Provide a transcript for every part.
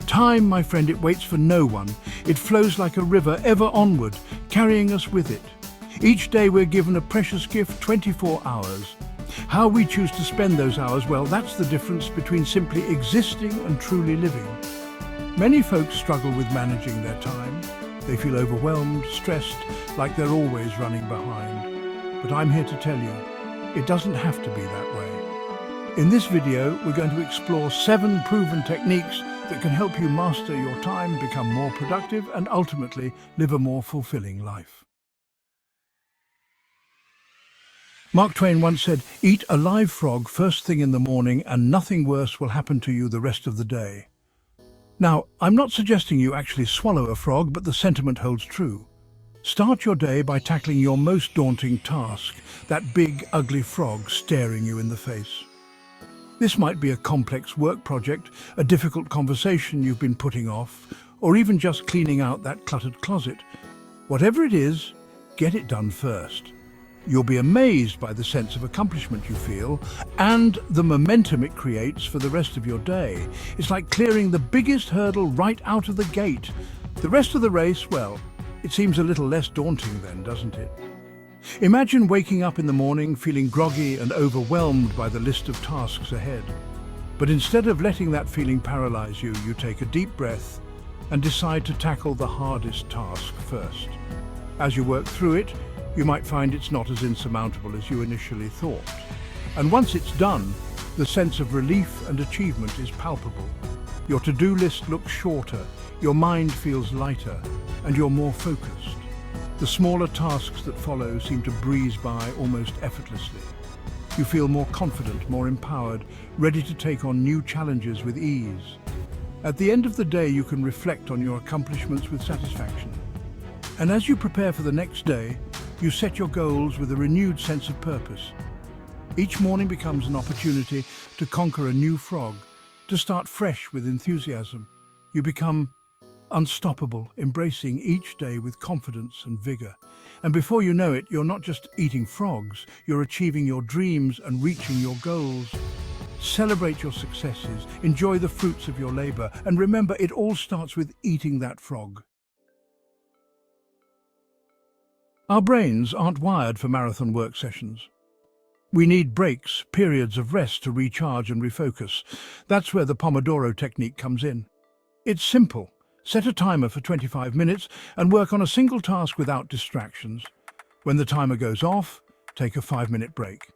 Time, my friend, it waits for no one. It flows like a river, ever onward, carrying us with it. Each day we're given a precious gift, 24 hours. How we choose to spend those hours, well, that's the difference between simply existing and truly living. Many folks struggle with managing their time. They feel overwhelmed, stressed, like they're always running behind. But I'm here to tell you, it doesn't have to be that way. In this video, we're going to explore 7 proven techniques that can help you master your time, become more productive, and ultimately live a more fulfilling life. Mark Twain once said, "Eat a live frog first thing in the morning and nothing worse will happen to you the rest of the day." Now, I'm not suggesting you actually swallow a frog, but the sentiment holds true. Start your day by tackling your most daunting task, that big, ugly frog staring you in the face. This might be a complex work project, a difficult conversation you've been putting off, or even just cleaning out that cluttered closet. Whatever it is, get it done first. You'll be amazed by the sense of accomplishment you feel and the momentum it creates for the rest of your day. It's like clearing the biggest hurdle right out of the gate. The rest of the race, well, it seems a little less daunting then, doesn't it? Imagine waking up in the morning feeling groggy and overwhelmed by the list of tasks ahead. But instead of letting that feeling paralyze you, you take a deep breath and decide to tackle the hardest task first. As you work through it, you might find it's not as insurmountable as you initially thought. And once it's done, the sense of relief and achievement is palpable. Your to-do list looks shorter, your mind feels lighter, and you're more focused. The smaller tasks that follow seem to breeze by almost effortlessly. You feel more confident, more empowered, ready to take on new challenges with ease. At the end of the day, you can reflect on your accomplishments with satisfaction. And as you prepare for the next day, you set your goals with a renewed sense of purpose. Each morning becomes an opportunity to conquer a new frog, to start fresh with enthusiasm. You become unstoppable, embracing each day with confidence and vigor. And before you know it, you're not just eating frogs, you're achieving your dreams and reaching your goals. Celebrate your successes, enjoy the fruits of your labor, and remember, it all starts with eating that frog. Our brains aren't wired for marathon work sessions. We need breaks, periods of rest to recharge and refocus. That's where the Pomodoro Technique comes in. It's simple. Set a timer for 25 minutes and work on a single task without distractions. When the timer goes off, take a 5-minute break.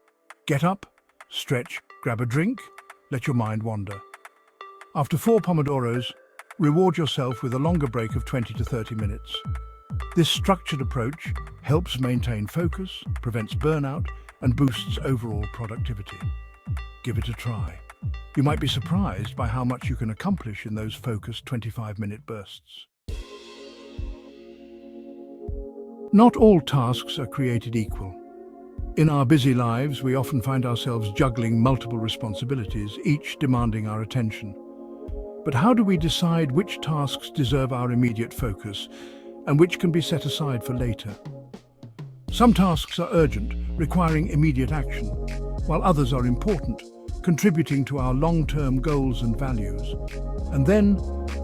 Get up, stretch, grab a drink, let your mind wander. After 4 Pomodoros, reward yourself with a longer break of 20 to 30 minutes. This structured approach helps maintain focus, prevents burnout, and boosts overall productivity. Give it a try. You might be surprised by how much you can accomplish in those focused 25-minute bursts. Not all tasks are created equal. In our busy lives, we often find ourselves juggling multiple responsibilities, each demanding our attention. But how do we decide which tasks deserve our immediate focus and which can be set aside for later? Some tasks are urgent, requiring immediate action, while others are important, contributing to our long-term goals and values. And then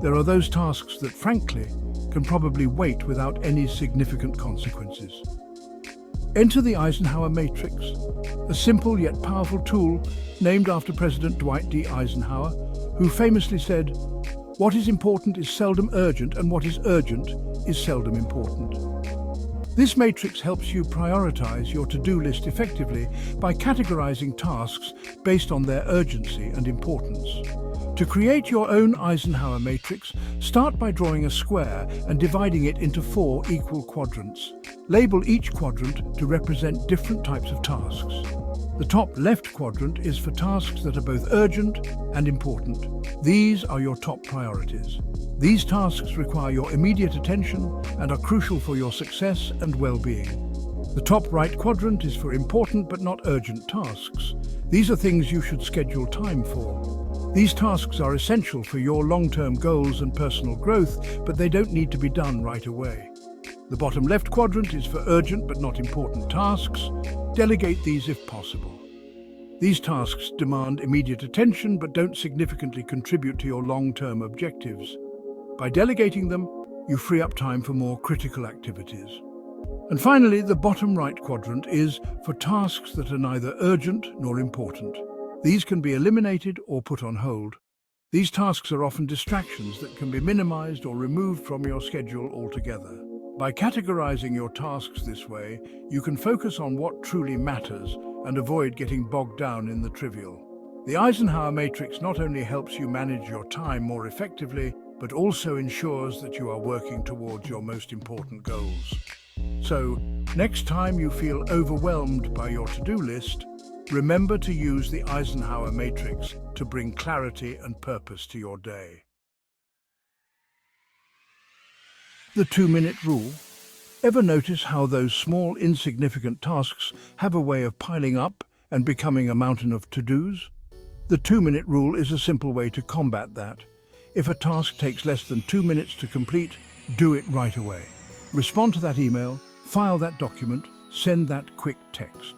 there are those tasks that, frankly, can probably wait without any significant consequences. Enter the Eisenhower Matrix, a simple yet powerful tool named after President Dwight D. Eisenhower, who famously said, "What is important is seldom urgent, and what is urgent is seldom important." This matrix helps you prioritize your to-do list effectively by categorizing tasks based on their urgency and importance. To create your own Eisenhower matrix, start by drawing a square and dividing it into 4 equal quadrants. Label each quadrant to represent different types of tasks. The top left quadrant is for tasks that are both urgent and important. These are your top priorities. These tasks require your immediate attention and are crucial for your success and well-being. The top right quadrant is for important but not urgent tasks. These are things you should schedule time for. These tasks are essential for your long-term goals and personal growth, but they don't need to be done right away. The bottom left quadrant is for urgent but not important tasks. Delegate these if possible. These tasks demand immediate attention but don't significantly contribute to your long-term objectives. By delegating them, you free up time for more critical activities. And finally, the bottom right quadrant is for tasks that are neither urgent nor important. These can be eliminated or put on hold. These tasks are often distractions that can be minimized or removed from your schedule altogether. By categorizing your tasks this way, you can focus on what truly matters and avoid getting bogged down in the trivial. The Eisenhower Matrix not only helps you manage your time more effectively, but also ensures that you are working towards your most important goals. So, next time you feel overwhelmed by your to-do list, remember to use the Eisenhower Matrix to bring clarity and purpose to your day. The 2-minute rule. Ever notice how those small, insignificant tasks have a way of piling up and becoming a mountain of to-dos? The 2-minute rule is a simple way to combat that. If a task takes less than 2 minutes to complete, do it right away. Respond to that email, file that document, send that quick text.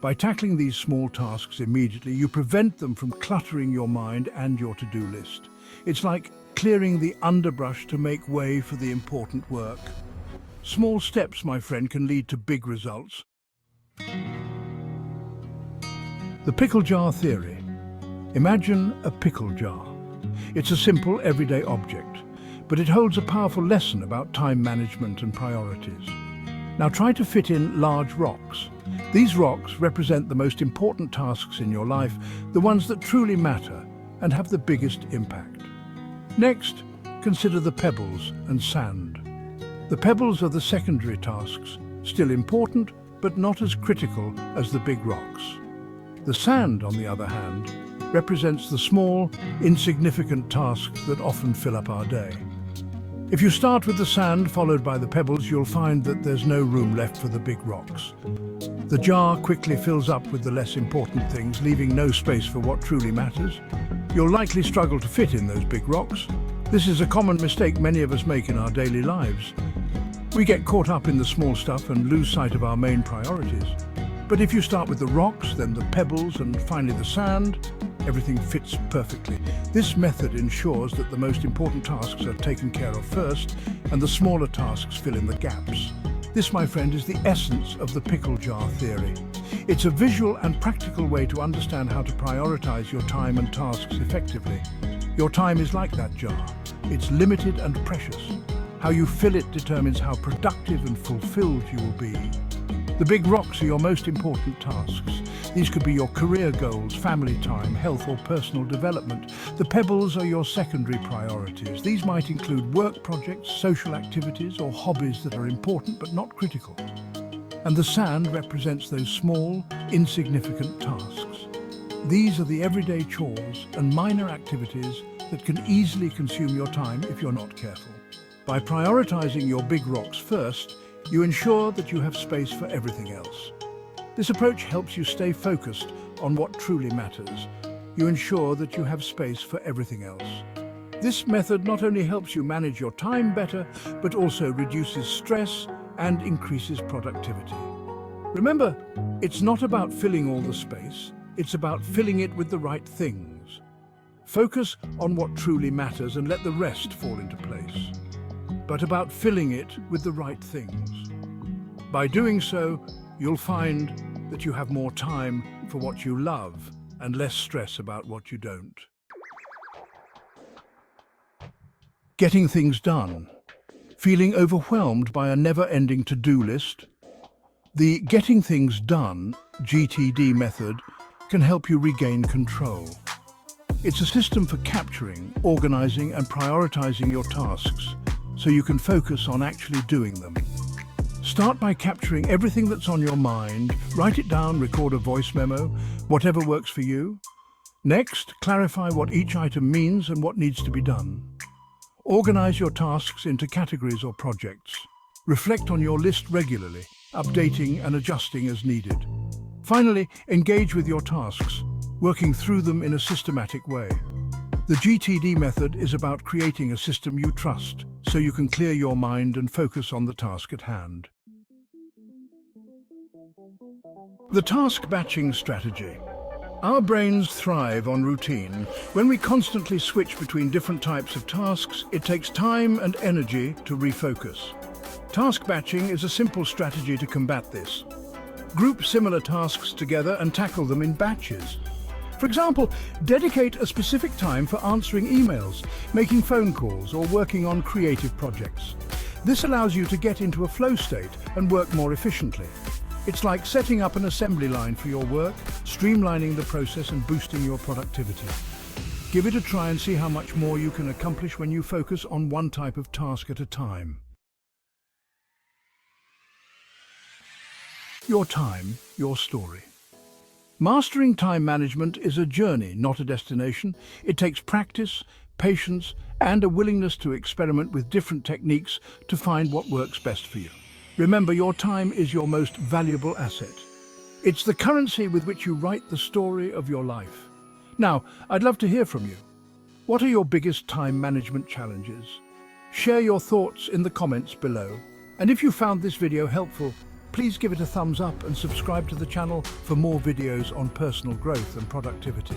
By tackling these small tasks immediately, you prevent them from cluttering your mind and your to-do list. It's like clearing the underbrush to make way for the important work. Small steps, my friend, can lead to big results. The Pickle Jar Theory. Imagine a pickle jar. It's a simple, everyday object, but it holds a powerful lesson about time management and priorities. Now try to fit in large rocks. These rocks represent the most important tasks in your life, the ones that truly matter and have the biggest impact. Next, consider the pebbles and sand. The pebbles are the secondary tasks, still important, but not as critical as the big rocks. The sand, on the other hand, represents the small, insignificant tasks that often fill up our day. If you start with the sand followed by the pebbles, you'll find that there's no room left for the big rocks. The jar quickly fills up with the less important things, leaving no space for what truly matters. You'll likely struggle to fit in those big rocks. This is a common mistake many of us make in our daily lives. We get caught up in the small stuff and lose sight of our main priorities. But if you start with the rocks, then the pebbles, and finally the sand, everything fits perfectly. This method ensures that the most important tasks are taken care of first, and the smaller tasks fill in the gaps. This, my friend, is the essence of the Pickle Jar Theory. It's a visual and practical way to understand how to prioritize your time and tasks effectively. Your time is like that jar. It's limited and precious. How you fill it determines how productive and fulfilled you will be. The big rocks are your most important tasks. These could be your career goals, family time, health or personal development. The pebbles are your secondary priorities. These might include work projects, social activities or hobbies that are important but not critical. And the sand represents those small, insignificant tasks. These are the everyday chores and minor activities that can easily consume your time if you're not careful. By prioritizing your big rocks first, you ensure that you have space for everything else. This approach helps you stay focused on what truly matters. You ensure that you have space for everything else. This method not only helps you manage your time better, but also reduces stress and increases productivity. Remember, it's not about filling all the space, it's about filling it with the right things. Focus on what truly matters and let the rest fall into place. But about filling it with the right things. By doing so, you'll find that you have more time for what you love and less stress about what you don't. Getting things done. Feeling overwhelmed by a never-ending to-do list? The Getting Things Done (GTD) method can help you regain control. It's a system for capturing, organizing and prioritizing your tasks so you can focus on actually doing them. Start by capturing everything that's on your mind. Write it down, record a voice memo, whatever works for you. Next, clarify what each item means and what needs to be done. Organize your tasks into categories or projects. Reflect on your list regularly, updating and adjusting as needed. Finally, engage with your tasks, working through them in a systematic way. The GTD method is about creating a system you trust, so you can clear your mind and focus on the task at hand. The task batching strategy. Our brains thrive on routine. When we constantly switch between different types of tasks, it takes time and energy to refocus. Task batching is a simple strategy to combat this. Group similar tasks together and tackle them in batches. For example, dedicate a specific time for answering emails, making phone calls, or working on creative projects. This allows you to get into a flow state and work more efficiently. It's like setting up an assembly line for your work, streamlining the process and boosting your productivity. Give it a try and see how much more you can accomplish when you focus on one type of task at a time. Your time, your story. Mastering time management is a journey, not a destination. It takes practice, patience, and a willingness to experiment with different techniques to find what works best for you. Remember, your time is your most valuable asset. It's the currency with which you write the story of your life. Now, I'd love to hear from you. What are your biggest time management challenges? Share your thoughts in the comments below. And if you found this video helpful, please give it a thumbs up and subscribe to the channel for more videos on personal growth and productivity.